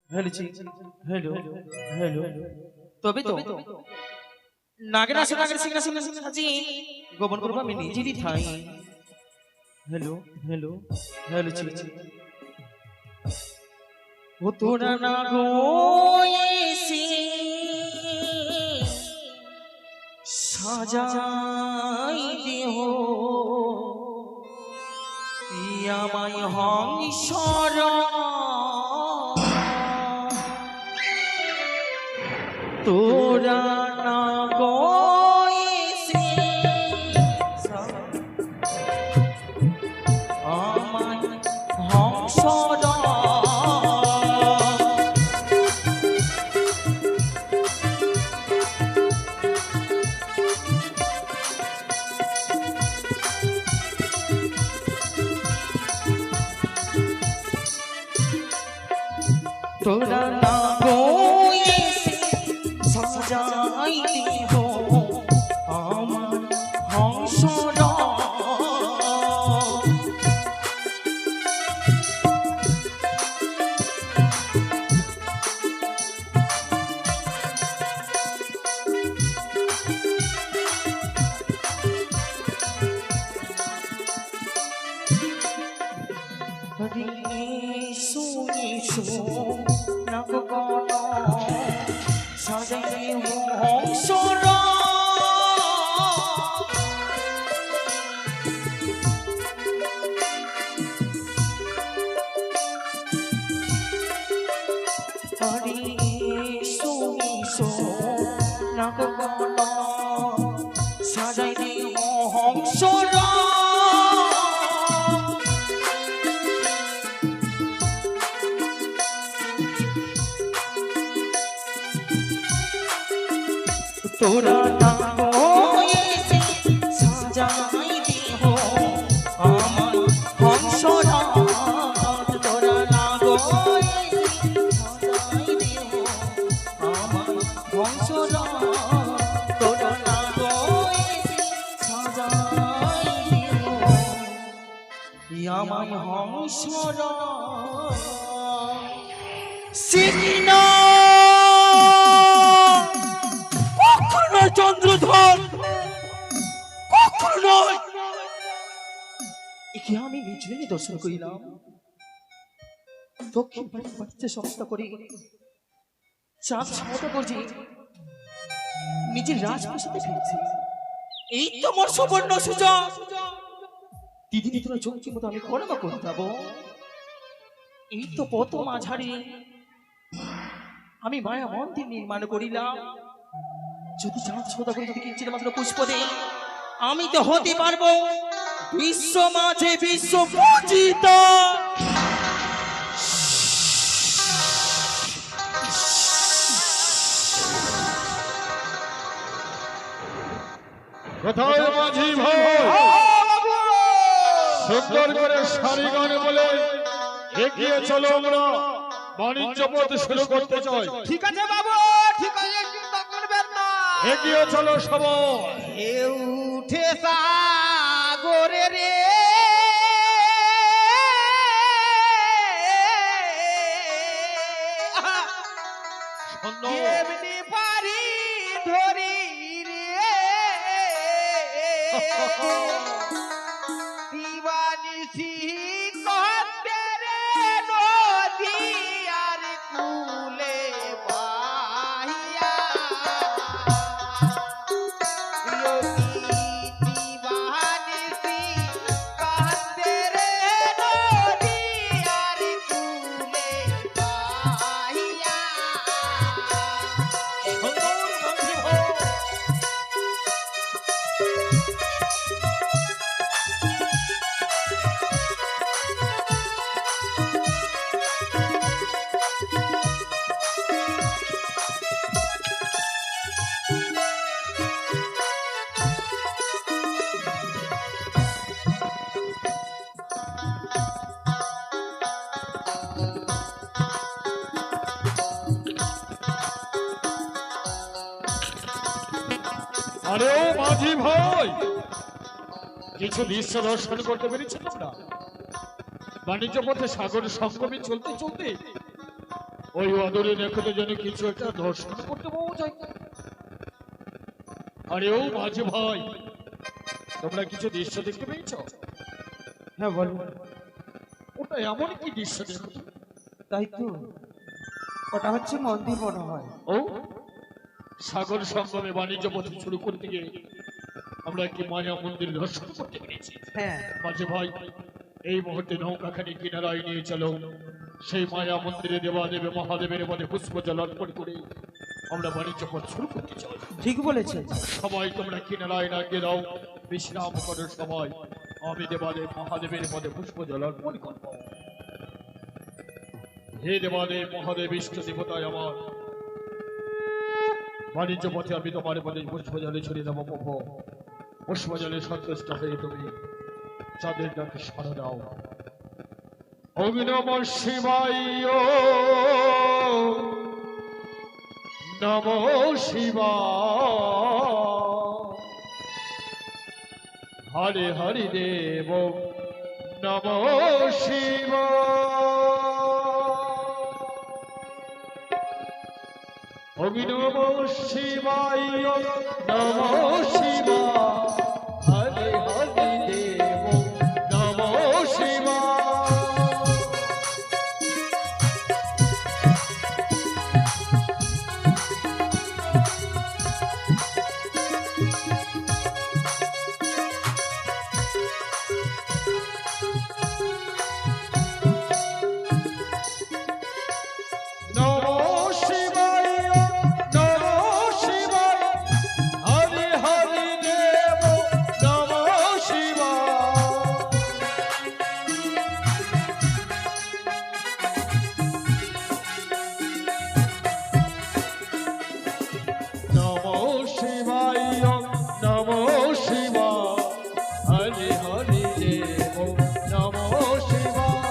Hello जी hello hello তবে তো নাগের আসে নাগের সিংহ সিংহ সাজি গোবন করব আমি নিজেরই ঠাই हेलो हेलो हेलो জি ও তোরা না গো এসে সাজাই দেহ আমায় হংসর তোরা না গয়েছে আমায় হংসর তোরা না গয়েছে সাজাই দেহ আমার হংসর সাজাই হংসর হরি সুমিশো নাগগণ সাজাই হংসর তোরা না গয়েছে সাজাই দেহ আমার হংসর তোরা না গয়েছে সাজাই দেহ আমার হংসর তোরা না গয়েছে সাজাই দেহ আমার হংসর সিনা চন্দ্রধর কখনো নয় একে আমি নিজেই দর্শন করিলাম দক্ষিণ বাড়িতে সংস্থা করি চাঁদ সমতা করছি নিজের রাজপ্রাসাদে ফিরছি এই তো মোর সুবর্ণ সুযোগ দিদি তোরা চমকি মতো আমি করবা করে যাবো এই তো পথ মাঝারি আমি মায়া মন্দির নির্মাণ করিলাম যদি চাঁদ সদা করে যদি কিঞ্চিত মাত্র পুষ্প দেই আমি তো হতে পারবো বিশ্ব মাঝে বিশ্ব পূজিত কোথায় মাঝি ভাই সুন্দর করে সারিগান বলে এগিয়ে চলো আমরা বাণিজ্য পথ শুরু করতে চাই ঠিক আছে বাবু ঠিক আছে চিন্তা করবেন না এগিয়ে চলো সবাই এ উঠে সাগরে রে এমনি পারি ধরি রে দিবানিসি করতে রে নদী আর কুলে বাহিয়া দিবানিসি করতে রে নদী আর কুলে বাহিয়া আরে ও মাঝি ভাই কিছু দৃশ্য দর্শন করতে পেরেছেন আমরা বাণিজ্য পথে সাগরের সঙ্গমে চলতে চলতে ওই অদরে দেখতে যেন কিছু একটা দর্শন করতে পাওয়া যায়। আরে ও মাঝে ভাই, তোমরা কিছু দৃশ্য দেখতে পেয়েছ? হ্যাঁ বলো। ওটা এমন কি দৃশ্য দেখো? তাই তো, ওটা হচ্ছে মন্দির মনে হয়। ও সাগর সঙ্গমে বাণিজ্য পথ শুরু করতে গিয়ে আমরা একটি মায়া মন্দির দর্শন করতে পেরেছি। হ্যাঁ মাঝে ভাই, এই মুহূর্তে নৌকাখানি কিনারায় নিয়ে চলো, সেই মায়া মন্দিরে দেবাদেবে মহাদেবের পদে পুষ্প জল অর্পণ করে আমরা বাণিজ্য পথ শুরু করতে চাই। ঠিক বলেছে। সবাই তোমরা কিনারায় না গিয়ে দাও, বিশ্রাম করার সময় আমি দেবাদেব মহাদেবের পদে পুষ্প জল অর্পণ করব। হে দেবাদেব মহাদেব ইষ্ট দেবতায় আমার, বাণিজ্য পথে আমি তোমার পদে পুষ্প জলে ছড়িয়ে দেবো প্রভু। পুষ্প জলে সন্তুষ্ট হয়ে তুমি চাঁদের ডাকে সাড়া দাও। ওম নমঃ শিবায়, নমঃ শিবায়, হরে হরি দেব নমঃ শিবায়। ওম নমঃ শিবায়, নমঃ শিবায়, হরে হরি দেব নমঃ শিবায়। নমঃ শিবায়, নমঃ শিবায়, হরি হরি দেব নমঃ শিবায়। নমঃ শিবায়, নমঃ শিবায়, হরি হরি দেব নমঃ শিবায়।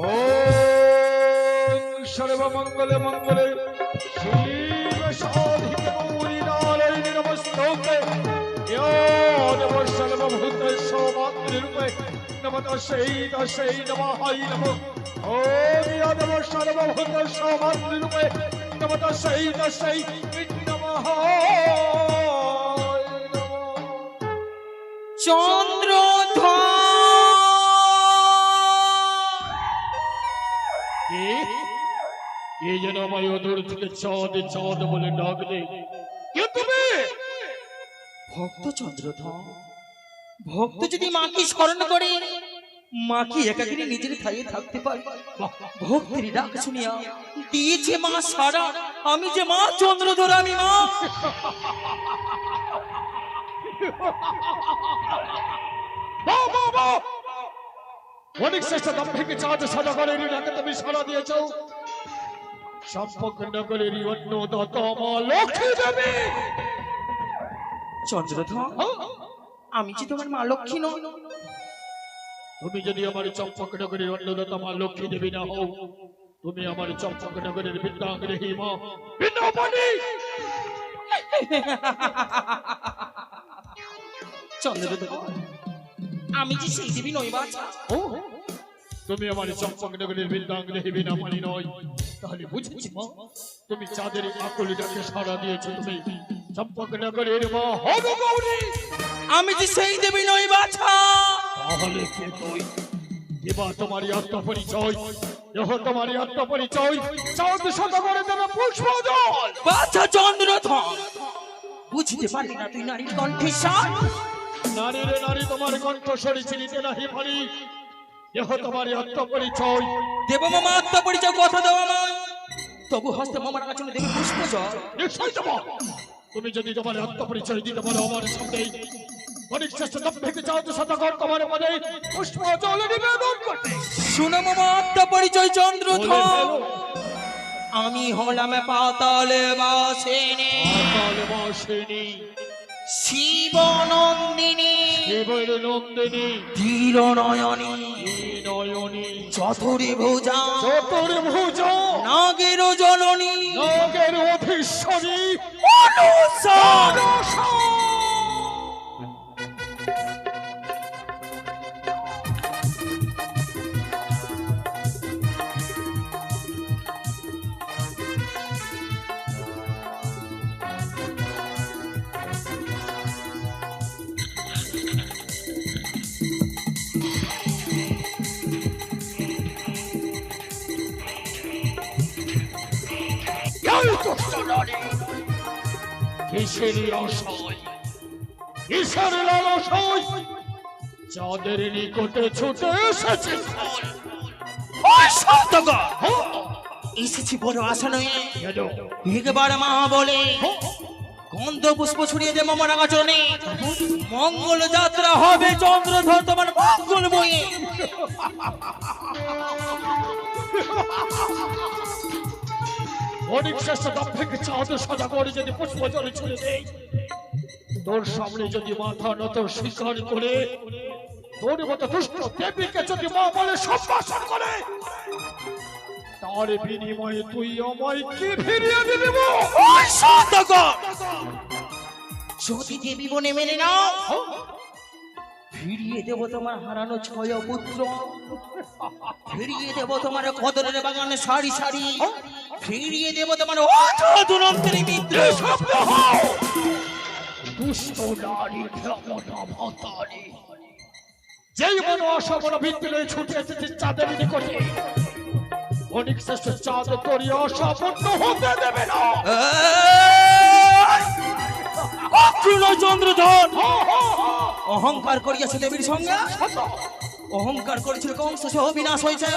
ওম সর্বমঙ্গলে মঙ্গলে শিব সাধিকে গৌরী নারায়ণী নমস্তুতে। ইয়ো দেব সর্বভূতেষু মাতৃরূপে নমঃ তস্যৈ নমঃ নমঃ। ওম ইয়ো দেব সর্বভূতেষু মাতৃরূপে নমঃ তস্যৈ নমঃ। চন্দ্রধর কে যেন আমায় অদূর থেকে চাঁদ চাঁদ বলে ডাক দেয়। কে তুমি? ভক্ত চন্দ্রধর। ভক্ত যদি মাকে স্মরণ করে, মা কি একাকিনী নিজের ঠাইয়ে থাকতে পারে? ভক্তির ডাক শুনিয়া দিয়েছে মা সারা। আমি যে মা চন্দ্রধর, আমি মা। বাহ, বাহ, বাহ! অনেক চেষ্টা দাম্ভিকে চাঁদ সাদা করে ডাকে তুমি সাড়া দিয়েছ। সম্পর্ক নগরের অন্নদাতা মা লক্ষ্মী দেবী। চন্দ্রধর, আমি যে তোমার মা লক্ষ্মী নই। তুমি যদি আমার চম্পকনগরের অন্নদাতা মা লক্ষ্মী দেবী না হও, তুমি আমার চম্পকনগরের বিদ্যাঙ্গিনী মা বিন্দামণি। চন্দ্রধর, আমি যে সেই দেবী নই বাছা। ও, তুমি আমার চম্পকনগরের বিন্দাঙ্গিনী বিনামণি নয়। তাহলে বুঝেছি মা, তুমি চাঁদের আকুলি ডাকে সাড়া দিয়েছো। তুমি চম্পকনগরের মা হব গৌরী। আমি যে সেই দেবী নই বাছা। তাহলে কে তুই? দেবা তোমারই আত্মপরিচয়, দেহ তোমারই আত্মপরিচয়। চাঁদ সাদা করে দেবে পুষ্প জল। বাছা চন্দ্রধর, বুঝতে পারলি না তুই নারীর কণ্ঠস্বর? নারী রে নারী, তোমার কণ্ঠস্বরী চিনিতে নাহি পারি। দেহ তোমারই আত্মপরিচয়। দেব মামা আত্মপরিচয় কথা দাও আমায়, তবু হস্তে মামার কাছে দেবে পুষ্প জল। নিশ্চয় দেব। তুমি যদি তোমার আত্মপরিচয় দিতে পারো আমার সামনে, অনেক চেষ্টা থেকে চাঁদ সাদা করে তোমার পদে পুষ্প জল নিবেদন করতে। শুনো মামা আত্মপরিচয় চন্দ্রধর, আমি হলাম পাতালে বাসিনী, পাতালে বাসিনী, শিব নন্দিনী, শিবের নন্দিনী, ধীর নয়নী, নয়নী, চতুরে ভুজা, চতুর ভুজা, নাগের জননী, নাগের অধীশ্বরী, অনুসা। কিসের আশায় কিসের লালসায় চাঁদের নিকটে ছুটে এসেছে ওই সত্যগর এসেছি বড় আশা নয় একবার মা বলে গন্ধ পুষ্প ছড়িয়ে দেব আমার আচরণে মঙ্গল যাত্রা হবে চন্দ্রধর তোমার মঙ্গল বয়ে অনেক চেষ্টা তার থেকে চাঁদ সাদা করে যদি পুষ্প জলে ছুড়ে দেয় তোর সামনে যদি মাথা নত স্বীকার করে তোর মতো দুষ্ট দেবীকে যদি মা বলে সম্ভাষণ করে তার বিনিময়ে তুই আমায় কি ফিরিয়ে দিবি ওই সত্যগর যদি দেবী বনে মেনে নাও ফিরিয়ে দেব তোমার হারানো ছয় পুত্র ফিরিয়ে দেব তোমার কদরের বাগানে সারি সারি ফিরিয়ে দেব তোমার দুরন্তরী মিত্র দুষ্ট নারী ক্ষমতা ভাতারি যেই মন অসমন ভিত্তিতে ছুটে এসেছে চাঁদের নিকটে অনেক শ্রেষ্ঠ চাঁদ তোর অসম্পূর্ণ হতে দেবে না চন্দ্রধর অহংকার করিয়াছে দেবীর সঙ্গে অহংকার করেছিল কংস সহ বিনাশ হয়েছে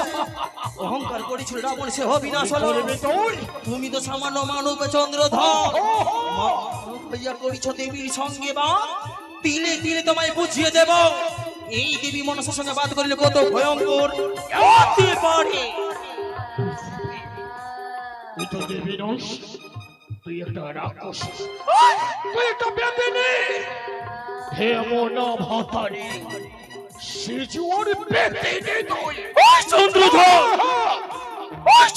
অহংকার করেছিল রাবণ সহ বিনাশ হলো তুমি তো সামান্য মানব চন্দ্রধর হইয়া করিছ দেবীর সঙ্গে বা তিলে তিলে তোমায় বুঝিয়ে দেব এই দেবী মনসার সঙ্গে বাদ করিলে কত ভয়ঙ্কর হতে পারে তুই তো দেবী নস তুই একটা রাক্ষস তুই একটা বেদিনী হে মনা ভাতারি সিজুর বেদিনী তুই ওই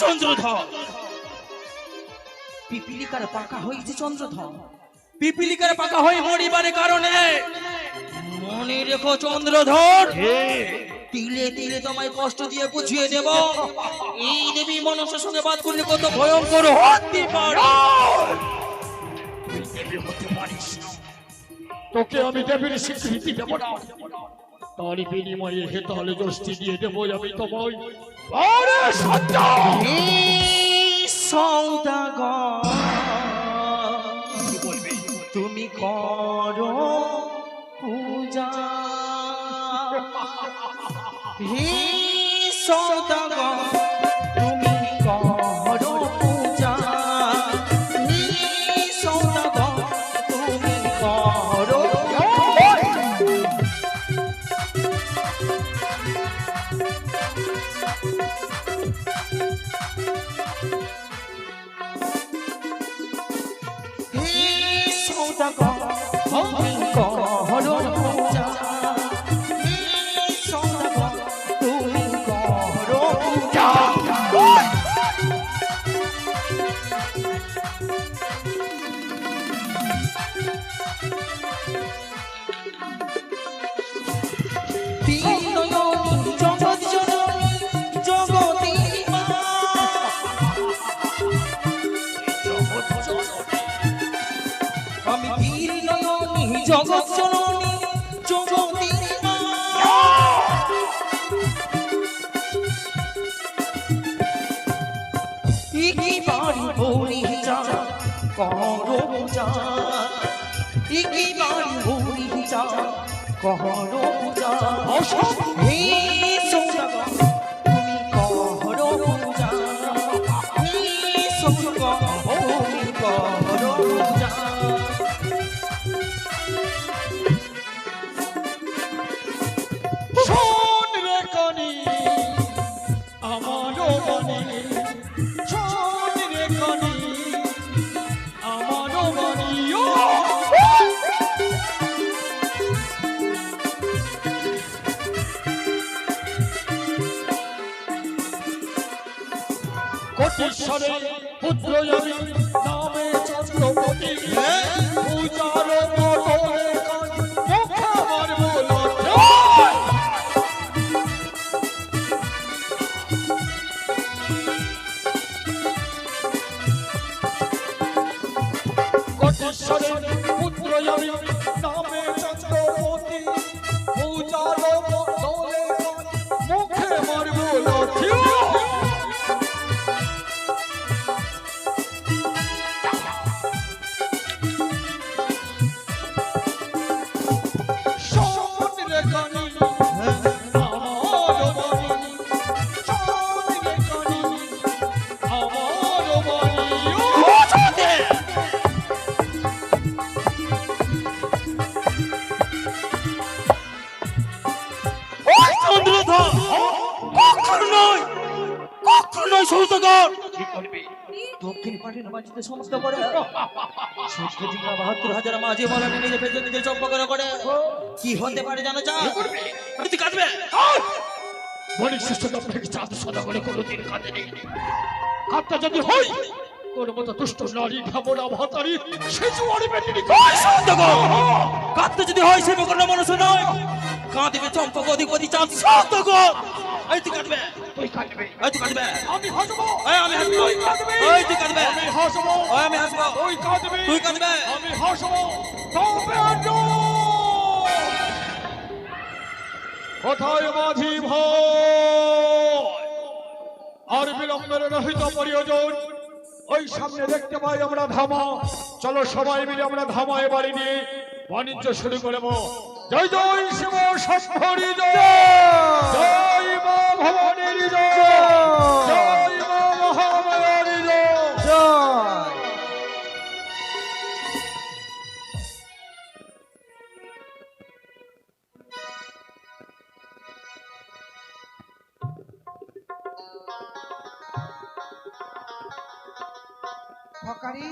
চন্দ্রধর পিপিলিকার পাকা হয়েছে চন্দ্রধর পিপিলিকার পাকা হয়ে মরিবারে কারণে মনে রেখো চন্দ্রধর তিলে তিলে তোমায় কষ্ট দিয়ে বুঝিয়ে দেব এই দেবী মনসার সঙ্গে বাদ করলে কত ভয়ঙ্কর হতে পারে তুই দেবী হতে পারিস না। তোকে আমি দেবীর স্বীকৃতি দেব না তার বিনিময়ে হেতালে দোষটি দিয়ে দেবো আমি তোমায় আরে সত্য সৌদাগর তুমি করো পূজা হে সৌদাগর তুমি করো পূজা হে সৌদাগর তুমি করো জগৎ জননী জগতের মা ইকি বাড়ি ভরি যা করো পূজা ইকি বাড়ি ভরি যা করো পূজা হে সৌদাগর তুমি করো পূজা হে সৌদাগর তুমি করো পূজা শোন রে কানি আমারও মনে শোন রে কানি আমারও মনে কোটিশ্বরে পুত্র আমি নামে চন্দ্রপতি পূজার বদলে মুখ আমার বলো কোটিশ্বরে পুত্র আমি নামে চন্দ্রপতি পূজার বদলে মুখে আমার বলো মাত্র নয় সৌদাগর, কি করবি? দক্ষিণ পাটের মাঝিতে সমস্ত করে ৭৭,৭২,০০০ মাঝি বলে নিজে পেছনে নিজে চম্পকর করে কি হতে পারে জানো চা? কি করবি? তুই কাঁদবে? বণিক শিষ্যটা থেকে চাঁদ সদা করে কোনোদিন কাঁদেনি। কাঁদতে যদি হই তোর মতো দুষ্ট নারী ঢাবনা ভাতারি সে জুয়ারি বেটিনি ওই সৌদাগর, কাঁদতে যদি হয় সে বকর মানুষ নয়, কাঁদিবে চম্পক অধিপতি চাঁদ সৌদাগর। এই তুই কাঁদবে? তুই কাঁদবি, এই তুই কাঁদবে? আমি হাসবো। এই আমি হাসবো। তুই কাঁদবি, এই তুই কাঁদবে? আমি হাসবো। ওই আমি হাসবো। তুই কাঁদবি, তুই কাঁদবে? আমি হাসবো। তবে আজও কোথায় মাঝি ভাই? আর বিলম্বের রহিত প্রয়োজন। ওই সামনে দেখতে পাই আমরা ধামা। চলো সবাই মিলে আমরা ধামায় বাড়ি নিয়ে বাণিজ্য শুরু করবো। জয় জয় শিব শম্ভরি জয়, জয় মা ভবানীর জয়, জয় মা মহামায়ার জয়। হকারি